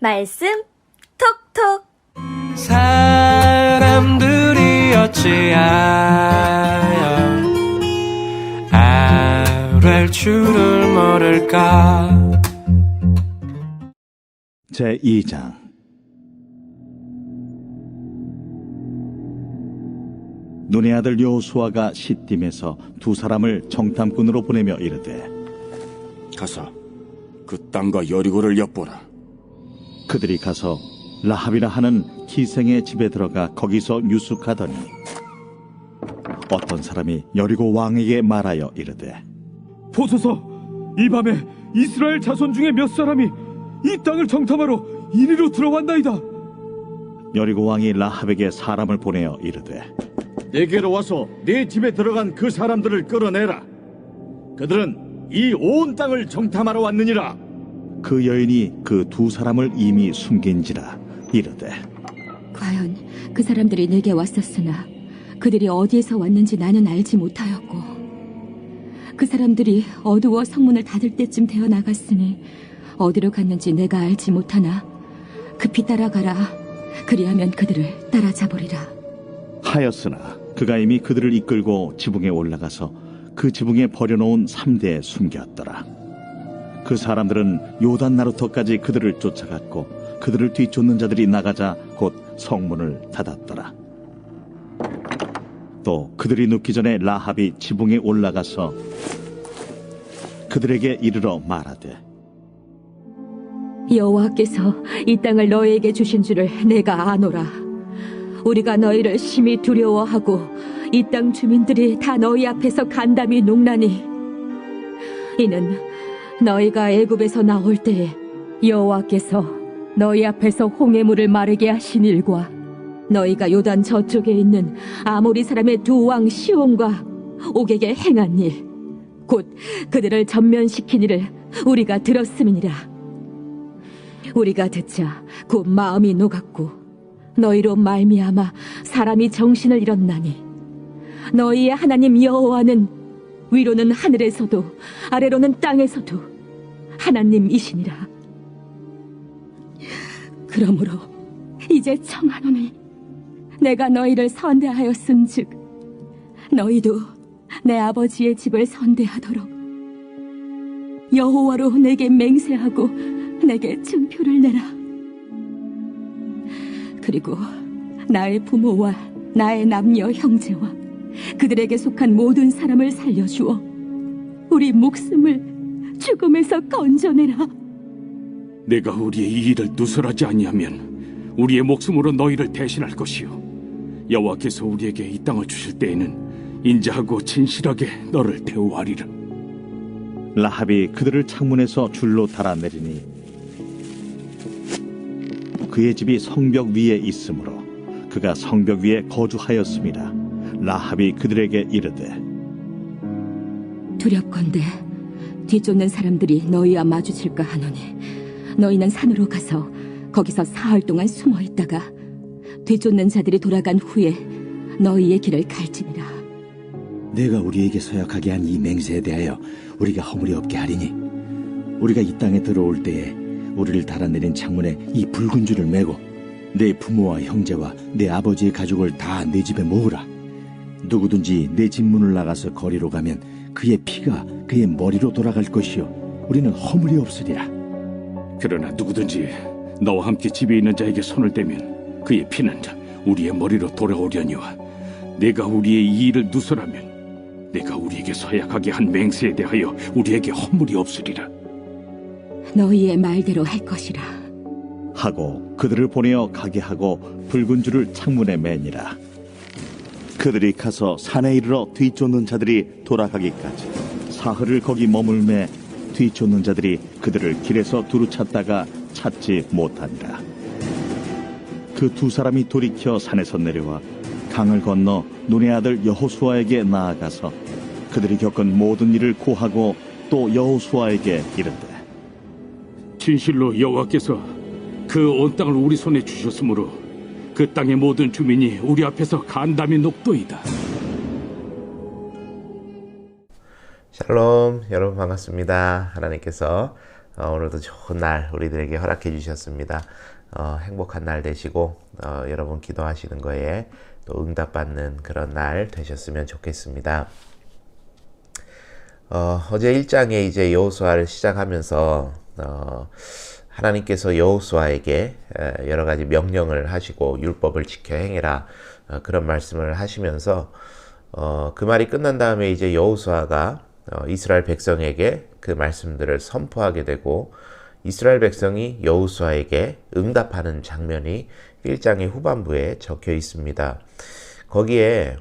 말씀 톡톡. 사람들이 어찌하여 아랠 줄을 모를까. 제2장. 눈의 아들 여호수아가 시딤에서 두 사람을 정탐꾼으로 보내며 이르되, 가서 그 땅과 여리고를 엿보라. 그들이 가서 라합이라 하는 기생의 집에 들어가 거기서 유숙하더니 어떤 사람이 여리고 왕에게 말하여 이르되, 보소서, 이 밤에 이스라엘 자손 중에 몇 사람이 이 땅을 정탐하러 이리로 들어왔나이다. 여리고 왕이 라합에게 사람을 보내어 이르되, 내게로 와서 네 집에 들어간 그 사람들을 끌어내라. 그들은 이 온 땅을 정탐하러 왔느니라. 그 여인이 그 두 사람을 이미 숨긴지라 이르되, 과연 그 사람들이 내게 왔었으나 그들이 어디에서 왔는지 나는 알지 못하였고, 그 사람들이 어두워 성문을 닫을 때쯤 되어 나갔으니 어디로 갔는지 내가 알지 못하나 급히 따라가라. 그리하면 그들을 따라잡으리라 하였으나 그가 이미 그들을 이끌고 지붕에 올라가서 그 지붕에 버려놓은 삼대에 숨겼더라. 그 사람들은 요단 나루터까지 그들을 쫓아갔고 그들을 뒤쫓는 자들이 나가자 곧 성문을 닫았더라. 또 그들이 눕기 전에 라합이 지붕에 올라가서 그들에게 이르러 말하되, 여호와께서 이 땅을 너희에게 주신 줄을 내가 아노라. 우리가 너희를 심히 두려워하고 이 땅 주민들이 다 너희 앞에서 간담이 녹나니, 이는 너희가 애굽에서 나올 때에 여호와께서 너희 앞에서 홍해물을 마르게 하신 일과 너희가 요단 저쪽에 있는 아모리 사람의 두 왕 시온과 옥에게 행한 일, 곧 그들을 전면시킨 일을 우리가 들었음이니라. 우리가 듣자 곧 마음이 녹았고 너희로 말미암아 사람이 정신을 잃었나니, 너희의 하나님 여호와는 위로는 하늘에서도 아래로는 땅에서도 하나님이시니라. 그러므로 이제 청하노니 내가 너희를 선대하였은즉 너희도 내 아버지의 집을 선대하도록 여호와로 내게 맹세하고 내게 증표를 내라. 그리고 나의 부모와 나의 남녀 형제와 그들에게 속한 모든 사람을 살려주어 우리 목숨을 죽음에서 건져내라. 내가 우리의 이 일을 누설하지 아니하면 우리의 목숨으로 너희를 대신할 것이요, 여호와께서 우리에게 이 땅을 주실 때에는 인자하고 진실하게 너를 대우하리라. 라합이 그들을 창문에서 줄로 달아내리니 그의 집이 성벽 위에 있으므로 그가 성벽 위에 거주하였음이라. 라합이 그들에게 이르되, 두렵건대 뒤쫓는 사람들이 너희와 마주칠까 하노니 너희는 산으로 가서 거기서 사흘 동안 숨어 있다가 뒤쫓는 자들이 돌아간 후에 너희의 길을 갈지니라. 내가 우리에게 서약하게 한 이 맹세에 대하여 우리가 허물이 없게 하리니, 우리가 이 땅에 들어올 때에 우리를 달아내린 창문에 이 붉은 줄을 매고 내 부모와 형제와 내 아버지의 가족을 다 내 집에 모으라. 누구든지 내 집 문을 나가서 거리로 가면 그의 피가 그의 머리로 돌아갈 것이요, 우리는 허물이 없으리라. 그러나 누구든지 너와 함께 집에 있는 자에게 손을 대면 그의 피는 우리의 머리로 돌아오려니와, 내가 우리의 이 일을 누설하면 내가 우리에게 서약하게 한 맹세에 대하여 우리에게 허물이 없으리라. 너희의 말대로 할 것이라 하고 그들을 보내어 가게 하고 붉은 줄을 창문에 매니라. 그들이 가서 산에 이르러 뒤쫓는 자들이 돌아가기까지 사흘을 거기 머물매 뒤쫓는 자들이 그들을 길에서 두루 찾다가 찾지 못하니라. 그 두 사람이 돌이켜 산에서 내려와 강을 건너 눈의 아들 여호수아에게 나아가서 그들이 겪은 모든 일을 고하고 또 여호수아에게 이르되, 진실로 여호와께서 그 온 땅을 우리 손에 주셨으므로 그 땅의 모든 주민이 우리 앞에서 간담이 높도이다. 샬롬, 여러분 반갑습니다. 하나님께서 오늘도 좋은 날 우리들에게 허락해 주셨습니다. 행복한 날 되시고 여러분 기도하시는 거에 또 응답받는 그런 날 되셨으면 좋겠습니다. 어제 1장에 이제 여호수아를 시작하면서 하나님께서 여호수아에게 여러 가지 명령을 하시고 율법을 지켜 행해라 그런 말씀을 하시면서 그 말이 끝난 다음에 이제 여호수아가 이스라엘 백성에게 그 말씀들을 선포하게 되고 이스라엘 백성이 여호수아에게 응답하는 장면이 1장의 후반부에 적혀 있습니다. 거기에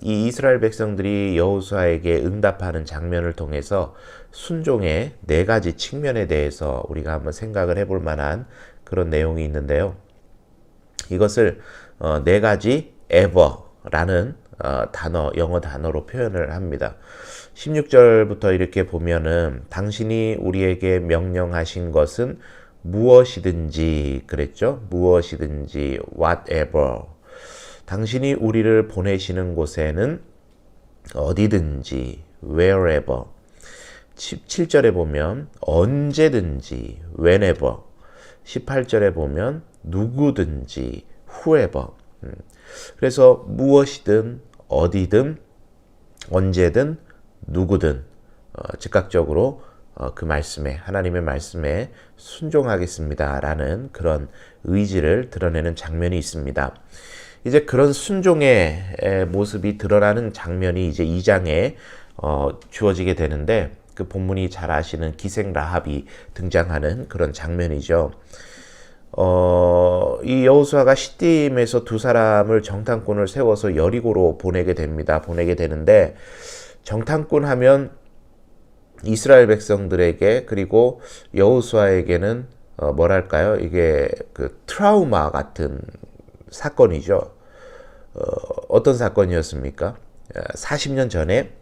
이 이스라엘 백성들이 여호수아에게 응답하는 장면을 통해서 순종의 4가지 측면에 대해서 우리가 한번 생각을 해볼 만한 그런 내용이 있는데요. 이것을 4가지 ever라는 영어 단어로 표현을 합니다. 16절부터 이렇게 보면은 당신이 우리에게 명령하신 것은 무엇이든지 그랬죠? 무엇이든지 whatever. 당신이 우리를 보내시는 곳에는 어디든지 wherever. 17절에 보면 언제든지 whenever. 18절에 보면 누구든지 whoever. 그래서 무엇이든 어디든 언제든 누구든 즉각적으로 그 말씀에 하나님의 말씀에 순종하겠습니다 라는 그런 의지를 드러내는 장면이 있습니다. 이제 그런 순종의 모습이 드러나는 장면이 이제 2장에 주어지게 되는데 그 본문이 잘 아시는 기생 라합이 등장하는 그런 장면이죠. 이 여호수아가 시딤에서 2사람을 정탐꾼을 세워서 여리고로 보내게 됩니다. 보내게 되는데 정탐꾼 하면 이스라엘 백성들에게 그리고 여호수아에게는 뭐랄까요? 이게 그 트라우마 같은 사건이죠. 어떤 사건이었습니까? 40년 전에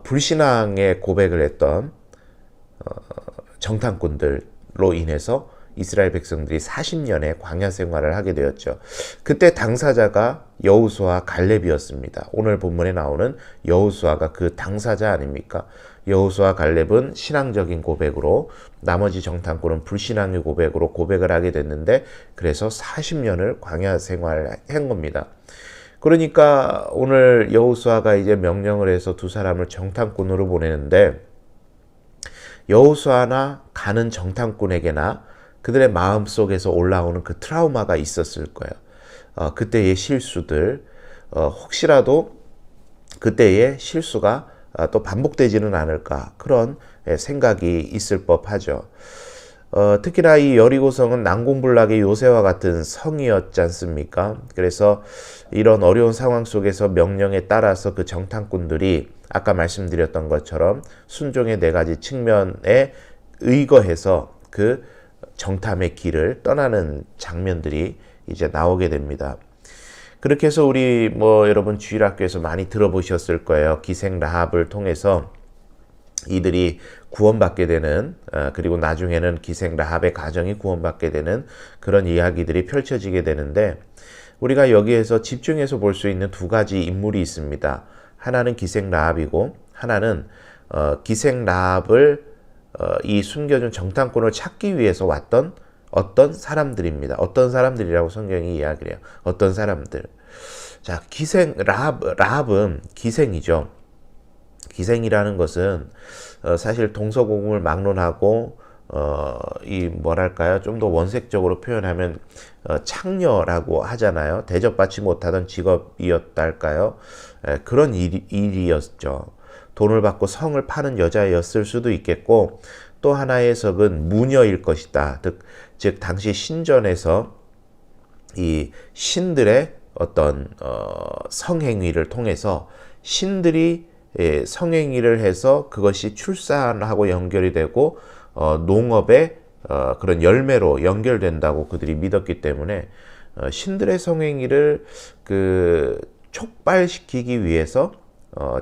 불신앙의 고백을 했던 정탐꾼들로 인해서 이스라엘 백성들이 40년의 광야 생활을 하게 되었죠. 그때 당사자가 여호수아 갈렙이었습니다. 오늘 본문에 나오는 여호수아가 그 당사자 아닙니까? 여호수아 갈렙은 신앙적인 고백으로 나머지 정탐꾼은 불신앙의 고백으로 고백을 하게 됐는데 그래서 40년을 광야 생활을 한 겁니다. 그러니까 오늘 여호수아가 이제 명령을 해서 2사람을 정탐꾼으로 보내는데 여호수아나 가는 정탐꾼에게나 그들의 마음속에서 올라오는 그 트라우마가 있었을 거예요. 그때의 실수들, 혹시라도 그때의 실수가 또 반복되지는 않을까 그런 생각이 있을 법하죠. 특히나 이 여리고성은 난공불락의 요새와 같은 성이었지 않습니까? 그래서 이런 어려운 상황 속에서 명령에 따라서 그 정탐꾼들이 아까 말씀드렸던 것처럼 순종의 4가지 측면에 의거해서 그 정탐의 길을 떠나는 장면들이 이제 나오게 됩니다. 그렇게 해서 우리 여러분 주일학교에서 많이 들어보셨을 거예요. 기생 라합을 통해서 이들이 구원받게 되는 그리고 나중에는 기생 라합의 가정이 구원받게 되는 그런 이야기들이 펼쳐지게 되는데 우리가 여기에서 집중해서 볼 수 있는 2가지 인물이 있습니다. 하나는 기생 라합이고 하나는 기생 라합을 이 숨겨준 정탐꾼을 찾기 위해서 왔던 어떤 사람들입니다. 어떤 사람들이라고 성경이 이야기를 해요. 어떤 사람들. 자, 라합은 기생이죠. 기생이라는 것은 사실 동서고금을 막론하고 이 뭐랄까요? 좀 더 원색적으로 표현하면 창녀라고 하잖아요. 대접받지 못하던 직업이었달까요? 그런 일이었죠. 돈을 받고 성을 파는 여자였을 수도 있겠고 또 하나의 해석은 무녀일 것이다. 즉 당시 신전에서 이 신들의 어떤 성행위를 통해서 신들이 성행위를 해서 그것이 출산하고 연결이 되고 농업의 그런 열매로 연결된다고 그들이 믿었기 때문에 신들의 성행위를 촉발시키기 위해서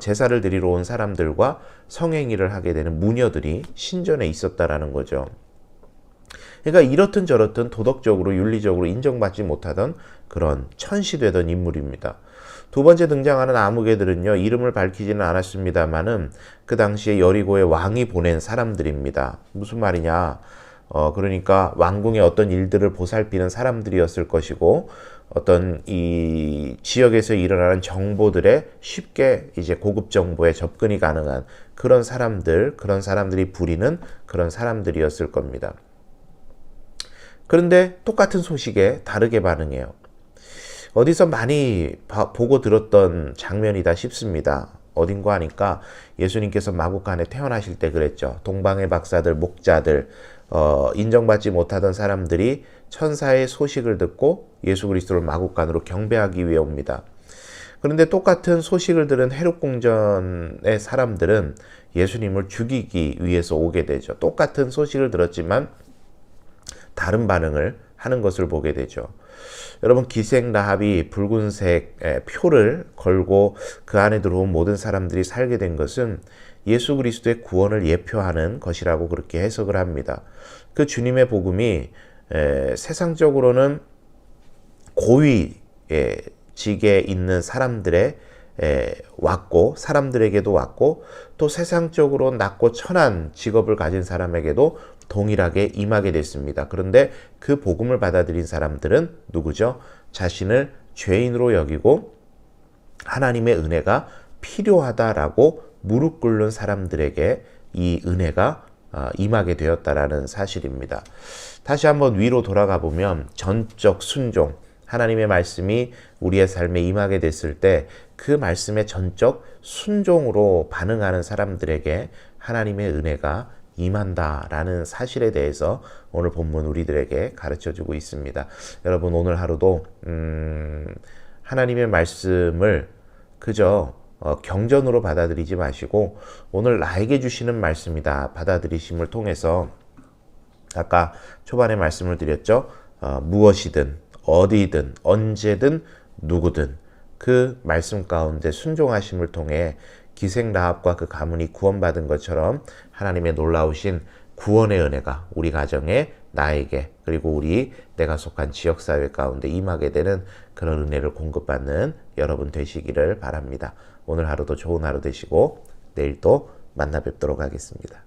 제사를 드리러 온 사람들과 성행위를 하게 되는 무녀들이 신전에 있었다라는 거죠. 그러니까 이렇든 저렇든 도덕적으로 윤리적으로 인정받지 못하던 그런 천시되던 인물입니다. 두 번째 등장하는 아무개들은요, 이름을 밝히지는 않았습니다만은 그 당시에 여리고의 왕이 보낸 사람들입니다. 무슨 말이냐? 그러니까 왕궁의 어떤 일들을 보살피는 사람들이었을 것이고, 어떤 이 지역에서 일어나는 정보들에 쉽게 이제 고급 정보에 접근이 가능한 그런 사람들, 그런 사람들이 부리는 그런 사람들이었을 겁니다. 그런데 똑같은 소식에 다르게 반응해요. 어디서 많이 보고 들었던 장면이다 싶습니다. 어딘가 하니까 예수님께서 마국간에 태어나실 때 그랬죠. 동방의 박사들, 목자들, 인정받지 못하던 사람들이 천사의 소식을 듣고 예수 그리스도를 마국간으로 경배하기 위해 옵니다. 그런데 똑같은 소식을 들은 헤롯궁전의 사람들은 예수님을 죽이기 위해서 오게 되죠. 똑같은 소식을 들었지만 다른 반응을 하는 것을 보게 되죠. 여러분, 기생 라합이 붉은색 표를 걸고 그 안에 들어온 모든 사람들이 살게 된 것은 예수 그리스도의 구원을 예표하는 것이라고 그렇게 해석을 합니다. 그 주님의 복음이 세상적으로는 고위직에 있는 사람들의 왔고, 사람들에게도 왔고, 또 세상적으로 낮고 천한 직업을 가진 사람에게도 동일하게 임하게 됐습니다. 그런데 그 복음을 받아들인 사람들은 누구죠? 자신을 죄인으로 여기고 하나님의 은혜가 필요하다라고 무릎 꿇는 사람들에게 이 은혜가 임하게 되었다라는 사실입니다. 다시 한번 위로 돌아가 보면 전적 순종, 하나님의 말씀이 우리의 삶에 임하게 됐을 때 그 말씀의 전적 순종으로 반응하는 사람들에게 하나님의 은혜가 임한다라는 사실에 대해서 오늘 본문 우리들에게 가르쳐주고 있습니다. 여러분, 오늘 하루도 하나님의 말씀을 그저 경전으로 받아들이지 마시고 오늘 나에게 주시는 말씀이다 받아들이심을 통해서 아까 초반에 말씀을 드렸죠. 무엇이든 어디든 언제든 누구든 그 말씀 가운데 순종하심을 통해 기생 라합과 그 가문이 구원받은 것처럼 하나님의 놀라우신 구원의 은혜가 우리 가정에, 나에게, 그리고 내가 속한 지역사회 가운데 임하게 되는 그런 은혜를 공급받는 여러분 되시기를 바랍니다. 오늘 하루도 좋은 하루 되시고 내일 또 만나 뵙도록 하겠습니다.